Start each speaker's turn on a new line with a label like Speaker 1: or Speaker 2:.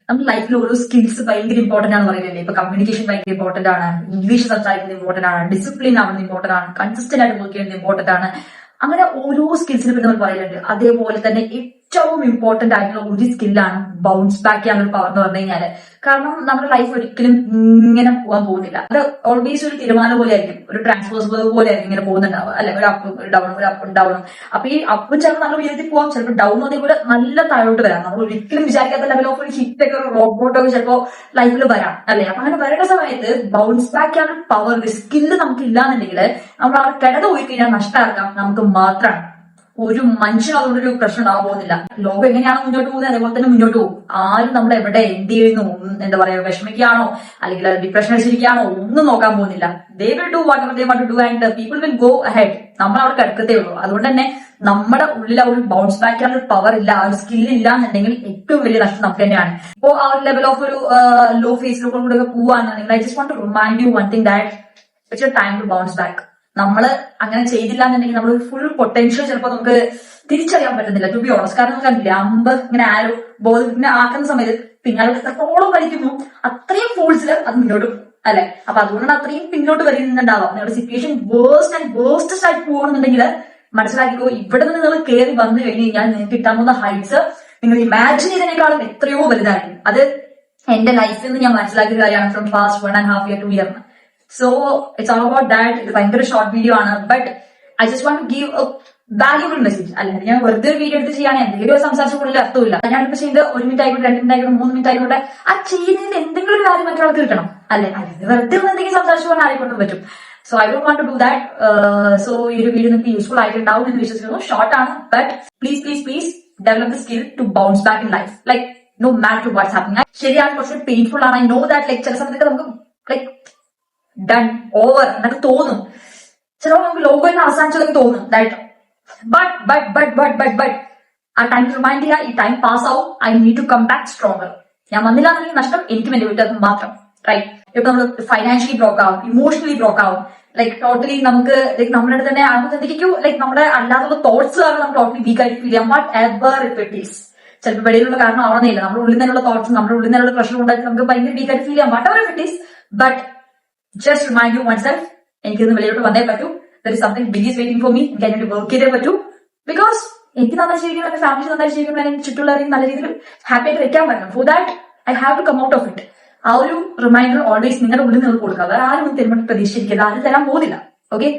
Speaker 1: നമ്മുടെ ലൈഫിൽ ഓരോ സ്കിൽസ് ഭയങ്കര ഇമ്പോർട്ടന്റ് ആണ് പറയുന്നില്ലേ. ഇപ്പൊ കമ്മ്യൂണിക്കേഷൻ ഭയങ്കര ഇമ്പോർട്ടന്റ് ആണ്, ഇംഗ്ലീഷ് സംസാരിക്കുന്നത് ഇമ്പോർട്ടന്റ് ആണ്, ഡിസിപ്ലിൻ ആവുന്നത് ഇമ്പോർട്ടന്റ് ആണ്, കൺസിസ്റ്റന്റ് ആയിട്ട് വർക്ക് ചെയ്യുന്നത് ഇമ്പോർട്ടന്റ് ആണ്. അങ്ങനെ ഓരോ സ്കിൽസിനെ പറ്റി നമ്മൾ പറയുന്നുണ്ട്. അതേപോലെ തന്നെ ഏറ്റവും ഇമ്പോർട്ടന്റ് ആയിട്ടുള്ള ഒരു സ്കില്ലാണ് ബൗൺസ് ബാക്ക് ചെയ്യാനുള്ള പവർ എന്ന് പറഞ്ഞു കഴിഞ്ഞാല്. കാരണം നമ്മുടെ ലൈഫ് ഒരിക്കലും ഇങ്ങനെ പോകാൻ പോകുന്നില്ല. അത് ഓൾവേസ് ഒരു തീരുമാനം പോലെ ആയിരിക്കും, ഒരു ട്രാൻസ്ഫേഴ്സ് പോലെ ആയിരിക്കും ഇങ്ങനെ പോകുന്നുണ്ടാവുക അല്ലെ. ഒരു അപ്പ് ഡൗൺ, ഒരു അപ്പ് ഡൗണും. അപ്പൊ ഈ അപ്പ് ചിലപ്പോൾ നല്ല ഉയരത്തിൽ പോവാം, ചിലപ്പോൾ ഡൗൺ അതേപോലെ നല്ല താഴോട്ട് വരാം. നമ്മൾ ഒരിക്കലും വിചാരിക്കാത്ത ലെവൽ ഓഫ് ഒരു ഹിറ്റ് ഒക്കെ, ഒരു റോബോട്ടൊക്കെ ചിലപ്പോൾ ലൈഫിൽ വരാം അല്ലെ. അപ്പൊ അങ്ങനെ വരുന്ന സമയത്ത് ബൗൺസ് ബാക്ക് ചെയ്യാനുള്ള പവർ, സ്കില്ല് നമുക്ക് ഇല്ലാന്നുണ്ടെങ്കിൽ നമ്മൾ അവിടെ കിടന്നു പോയി കഴിഞ്ഞാൽ നഷ്ടമാക്കാം നമുക്ക് മാത്രമാണ്. ഒരു മനുഷ്യനും അതുകൊണ്ടൊരു പ്രശ്നം ഉണ്ടാവാൻ പോകുന്നില്ല. ലോകം എങ്ങനെയാണ് മുന്നോട്ട് പോകുന്നത് അതേപോലെ തന്നെ മുന്നോട്ട് പോകും. ആരും നമ്മൾ എവിടെ എന്ത് ചെയ്യുന്നു, എന്താ പറയാ, വിഷമിക്കുകയാണോ അല്ലെങ്കിൽ ഡിപ്രഷൻ അടിച്ചിരിക്കുകയാണോ ഒന്നും നോക്കാൻ പോകുന്നില്ല. They will do whatever they want to do and people will go ahead. നമ്മൾ അവിടെ കിടക്കത്തേ ഉള്ളൂ. അതുകൊണ്ട് തന്നെ നമ്മുടെ ഉള്ളിൽ ആ ഒരു ബൗൺസ് ബാക്ക് ചെയ്യാൻ ഒരു പവർ ഇല്ല, ആ ഒരു സ്കിൽ ഇല്ല എന്നുണ്ടെങ്കിൽ ഏറ്റവും വലിയ നഷ്ടം നമുക്ക് തന്നെയാണ്. ഇപ്പോ ആ ഒരു ലെവൽ ഓഫ് ഒരു ലോ ഫേസിലൂടെ കൂടെ പോവാന്നുണ്ടെങ്കിൽ I just want to remind you one thing, that it's your time to bounce back. നമ്മള് അങ്ങനെ ചെയ്തില്ല എന്നുണ്ടെങ്കിൽ നമ്മൾ ഫുൾ പൊട്ടൻഷ്യൽ ചിലപ്പോൾ നമുക്ക് തിരിച്ചറിയാൻ പറ്റുന്നില്ല, ടു ബി ഓണസ്റ്റ്. കാരണം നമുക്ക് കണ്ടില്ല, അമ്പ് ഇങ്ങനെ ആരോ ബോധം ആക്കുന്ന സമയത്ത് പിന്നാലെ എത്രത്തോളം വലിക്കുന്നു അത്രയും ഫോഴ്സിൽ അത് മുന്നോട്ട് അല്ലെ. അപ്പൊ അതുകൊണ്ടാണ് അത്രയും പിന്നോട്ട് വരുന്നുണ്ടാവാം. നിങ്ങളുടെ സിറ്റുവേഷൻ വേഴ്സ്റ്റ് ആൻഡ് വേഴ്സ്റ്റസ്റ്റ് ആയിട്ട് പോകുന്നുണ്ടെങ്കിൽ മനസ്സിലാക്കിക്കോ, ഇവിടെ നിന്ന് നിങ്ങൾ കയറി വന്നു കഴിഞ്ഞു കഴിഞ്ഞാൽ നിങ്ങൾക്ക് കിട്ടാൻ പോകുന്ന ഹൈറ്റ്സ് നിങ്ങൾ ഇമാജിൻ ചെയ്തതിനേക്കാളും എത്രയോ വലുതായിരിക്കും. അത് എന്റെ ലൈഫിൽ നിന്ന് ഞാൻ മനസ്സിലാക്കിയ കാര്യമാണ് from past 1.5 year 2 year. So it's all about that. ഇത് ഭയങ്കര ഷോർട്ട് വീഡിയോ ആണ്, but I just want to give a valuable message. അല്ലെങ്കിൽ ഞാൻ വെറുതെ ഒരു വീഡിയോ എടുത്ത് ചെയ്യാൻ എന്തെങ്കിലും സംസാരിച്ച കൂടുതൽ അർത്ഥമില്ല. ഞാനിപ്പോ ചെയ്യുന്നത് 1 മിനിറ്റ് ആയിക്കോട്ടെ, 2 മിനിറ്റ് ആയിക്കോട്ടെ, 3 മിനിറ്റ് ആയിക്കോട്ടെ, ആ ചെയ്യുന്നതിന് എന്തെങ്കിലും ഒരു കാര്യം മറ്റൊരാൾക്ക് കിട്ടണം അല്ലെ. അല്ലെങ്കിൽ വെറുതെ എന്തെങ്കിലും സംസാരിച്ചു പോകാൻ ആരെക്കൊണ്ടും പറ്റും. So I don't want to do that. So ഈ ഒരു വീഡിയോ നിങ്ങൾക്ക് യൂസ്ഫുൾ ആയിട്ടുണ്ടാവും എന്ന് വിശ്വസിക്കുന്നു. ഷോർട്ട് ആണ്, but please please please develop the skill to bounce back in life, like no matter what's happening. ശരിയാണ്, കുറച്ച് പെയിൻഫുൾ ആണ്, ഐ നോ ദാറ്റ്. ലൈക്ക് ചില സമയത്തൊക്കെ നമുക്ക് ലൈക്ക് ഡൺ ഓവർ എന്നൊക്കെ തോന്നും. ചിലപ്പോൾ നമുക്ക് ലോകം എന്ന് അവസാനിച്ചതൊക്കെ തോന്നും. ദാറ്റ് ബട്ട് ആ ടൈം റിമൈൻഡ് ചെയ്യുക, ഈ ടൈം പാസ് ആവും, I need to come back stronger. ഞാൻ വന്നില്ല എന്നുണ്ടെങ്കിൽ നഷ്ടം എനിക്കും എന്റെ വീട്ടുകാർക്കും മാത്രം, റൈറ്റ്. ഇപ്പൊ നമ്മൾ ഫൈനാൻഷ്യലി ബ്രോക്ക് ആവും, ഇമോഷണലി ബ്രോക്ക് ആവും, ലൈക്ക് ടോട്ടലി നമുക്ക് ലൈക്ക് നമ്മുടെ അടുത്ത് തന്നെ എന്തൊക്കെയോ ലൈക്ക് നമ്മുടെ അല്ലാത്ത തോട്ട്സ് കാരണം നമുക്ക് ടോട്ടലി വീക്ക് ആയിട്ട് ഫീൽ ചെയ്യാം. What ever if it is. ചിലപ്പോൾ വെളിയിലുള്ള കാരണം ആവണമെന്നില്ല, നമ്മുടെ ഉള്ളിൽ നിന്നുള്ള തോട്ട്സ്, നമ്മുടെ ഉള്ളിൽ നിന്നുള്ള പ്രഷർ ഉണ്ടാക്കി നമുക്ക് ഭയങ്കര വീക്ക് ആയിട്ട് ഫീൽ ചെയ്യാം. What ever if it is, but just remind you oneself, എനിക്കിന്ന് വെളിയിലോട്ട് വന്നേ പറ്റൂ. There is something big is waiting for me. എനിക്ക് അതിനുവേണ്ടി വർക്ക് ചെയ്തേ പറ്റൂ. ബിക്കോസ് എനിക്ക് നന്നായി ജീവിക്കണം, എന്റെ ഫാമിലി നന്നായി ജീവിക്കണം, എനിക്ക് ചുറ്റുള്ളവരെയും നല്ല രീതിയിൽ ഹാപ്പി ആയിട്ട് വെക്കാൻ പറ്റണം. For that I have to come out of it. ആ ഒരു റിമൈൻഡർ ഓൾവേസ് നിങ്ങളുടെ ഉള്ളിൽ നിങ്ങൾ കൊടുക്കുക. വേറെ ആരും തരുമ്പോൾ പ്രതീക്ഷിച്ചിരിക്കുന്നത്, ആരും തരാൻ പോകുന്നില്ല. ഓക്കെ.